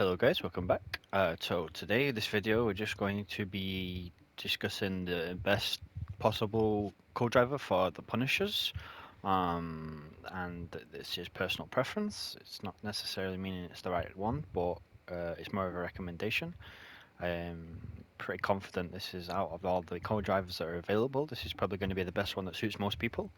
Hello guys, welcome back. So today, this video, we're just going to be discussing the best possible co-driver for the Punishers. And this is personal preference. It's not necessarily meaning it's the right one, but it's more of a recommendation. I'm pretty confident this is out of all the co-drivers that are available. This is probably going to be the best one that suits most people.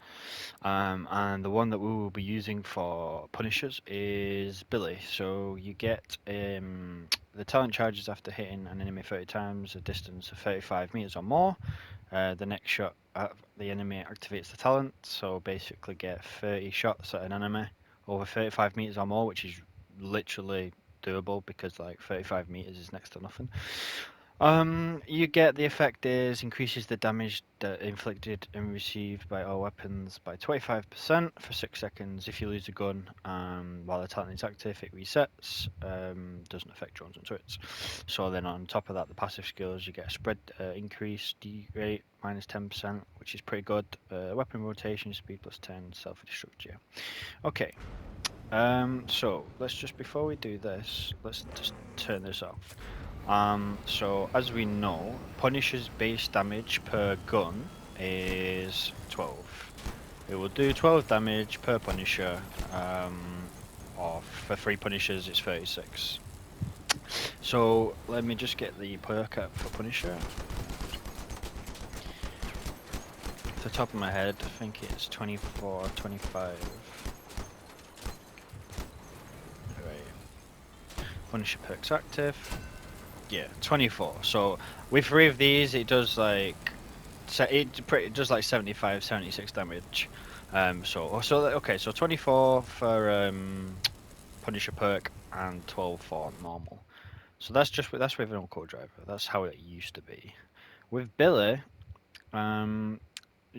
And the one that we will be using for Punishers is Billy. So you get the talent charges after hitting an enemy 30 times, a distance of 35 meters or more. The next shot at the enemy activates the talent, so basically get 30 shots at an enemy over 35 meters or more, which is literally doable because like 35 meters is next to nothing. You get the effect is increases the damage that inflicted and received by all weapons by 25% for 6 seconds. If you lose a gun while the talent is active, it resets. Doesn't affect drones and turrets. So then on top of that, the passive skills, you get a spread increase, D rate minus 10%, which is pretty good. Weapon rotation, speed plus 10, self-destruct, yeah. Okay. So let's just, before we do this, let's just turn this off. So as we know, Punisher's base damage per gun is 12. It will do 12 damage per Punisher, or for 3 Punishers it's 36. So let me just get the perk up for Punisher. Off the top of my head, I think it's 24, 25. Right. Punisher perks active. Yeah, 24. So with 3 of these, it does like it does like 75, 76 damage. Okay, so 24 for Punisher perk and 12 for normal. So that's with an co-driver. That's how it used to be. With Billy,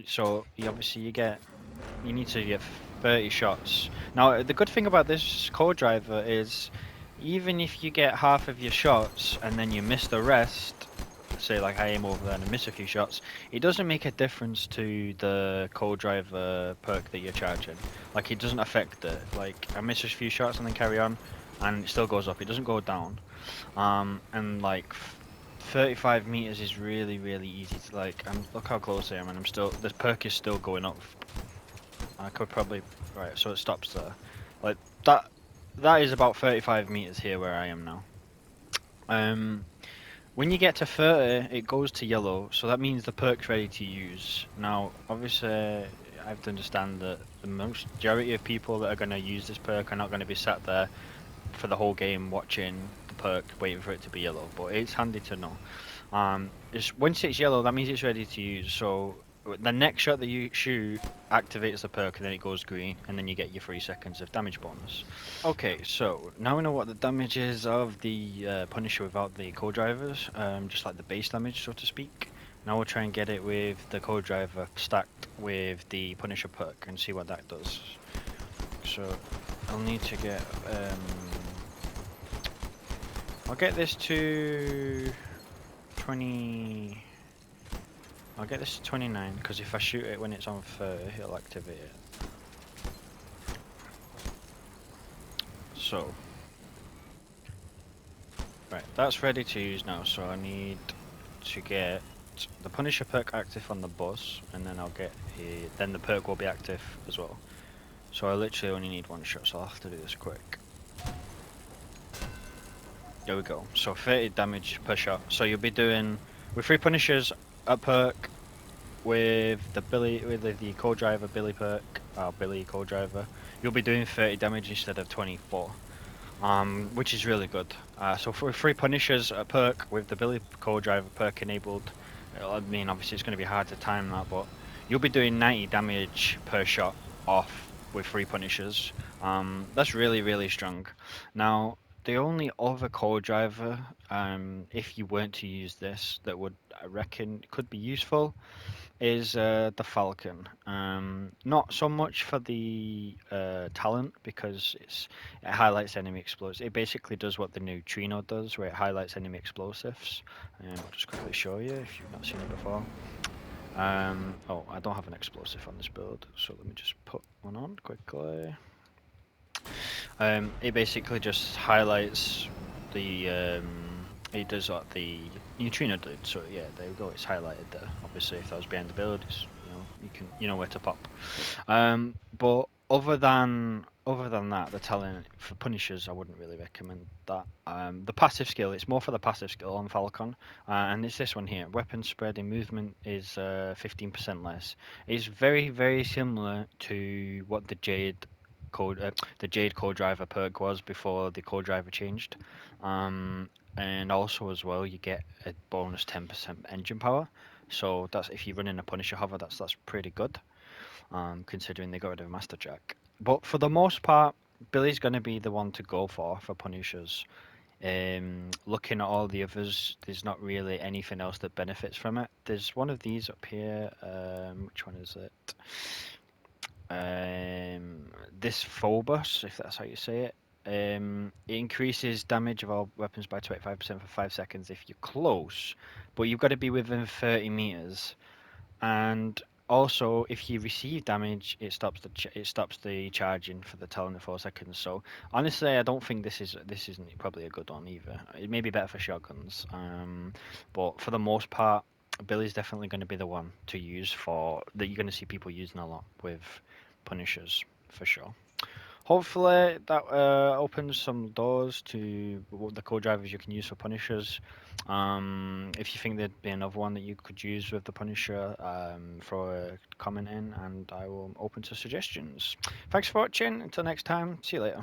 so you need to get 30 shots. Now the good thing about this co-driver is, even if you get half of your shots and then you miss the rest, say like I aim over there and miss a few shots, it doesn't make a difference to the co-driver perk that you're charging. Like it doesn't affect it. Like I miss a few shots and then carry on, and it still goes up. It doesn't go down. And like 35 meters is really easy to look how close I am, and this perk is still going up. I could probably, right, so it stops there. Like that is about 35 meters here where I am now. When you get to 30, it goes to yellow, so that means the perk's ready to use. Now, obviously, I have to understand that the majority of people that are going to use this perk are not going to be sat there for the whole game watching the perk, waiting for it to be yellow, but it's handy to know. Once it's yellow, that means it's ready to use, so the next shot that you shoot activates the perk, and then it goes green, and then you get your 3 seconds of damage bonus. Okay, so now we know what the damage is of the Punisher without the co-drivers, just like the base damage, so to speak. Now we'll try and get it with the co-driver stacked with the Punisher perk and see what that does. So I'll need to get, I'll get this to 20. I'll get this to 29, because if I shoot it when it's on 30, it'll activate it. So, right, that's ready to use now, so I need to get the Punisher perk active on the bus, and then then the perk will be active as well. So I literally only need 1 shot, so I'll have to do this quick. There we go, so 30 damage per shot. So you'll be doing, with 3 Punishers, a perk, with the co-driver Billy perk, Billy co-driver, you'll be doing 30 damage instead of 24, which is really good. So for 3 Punishers a perk with the Billy co-driver perk enabled, I mean obviously it's going to be hard to time that, but you'll be doing 90 damage per shot off with 3 Punishers. That's really strong. Now the only other co-driver, if you weren't to use this, that would, I reckon, could be useful, is the Falcon. Not so much for the talent, because it highlights enemy explosives. It basically does what the neutrino does, where it highlights enemy explosives. I'll just quickly show you if you've not seen it before. Oh, I don't have an explosive on this build, so let me just put one on quickly. It basically just highlights it does what the neutrino did. So yeah, there we go. It's highlighted there. Obviously, if that was behind the build, it's, you know where to pop. But other than that, the talent for Punishers, I wouldn't really recommend that. The passive skill, it's more for the passive skill on Falcon, and it's this one here. Weapon spread in movement is 15% less. It's very very similar to what the Jade Co-Driver perk was before the Co-Driver changed. And also as well, you get a bonus 10% engine power. So that's if you run in a Punisher hover, that's pretty good, considering they got rid of Master Jack. But for the most part, Billy's going to be the one to go for Punishers. Looking at all the others, there's not really anything else that benefits from it. There's one of these up here. Which one is it? This Phobos, if that's how you say it. It increases damage of all weapons by 25% for 5 seconds if you're close, but you've got to be within 30 meters. And also, if you receive damage, it stops the charging for the talent in 4 seconds. So honestly, I don't think this isn't probably a good one either. It may be better for shotguns, but for the most part, Billy's definitely going to be the one to use for that. You're going to see people using a lot with Punishers for sure. Hopefully that opens some doors to the co-drivers you can use for Punishers. If you think there'd be another one that you could use with the Punisher, throw a comment in and I will open to suggestions. Thanks for watching. Until next time, see you later.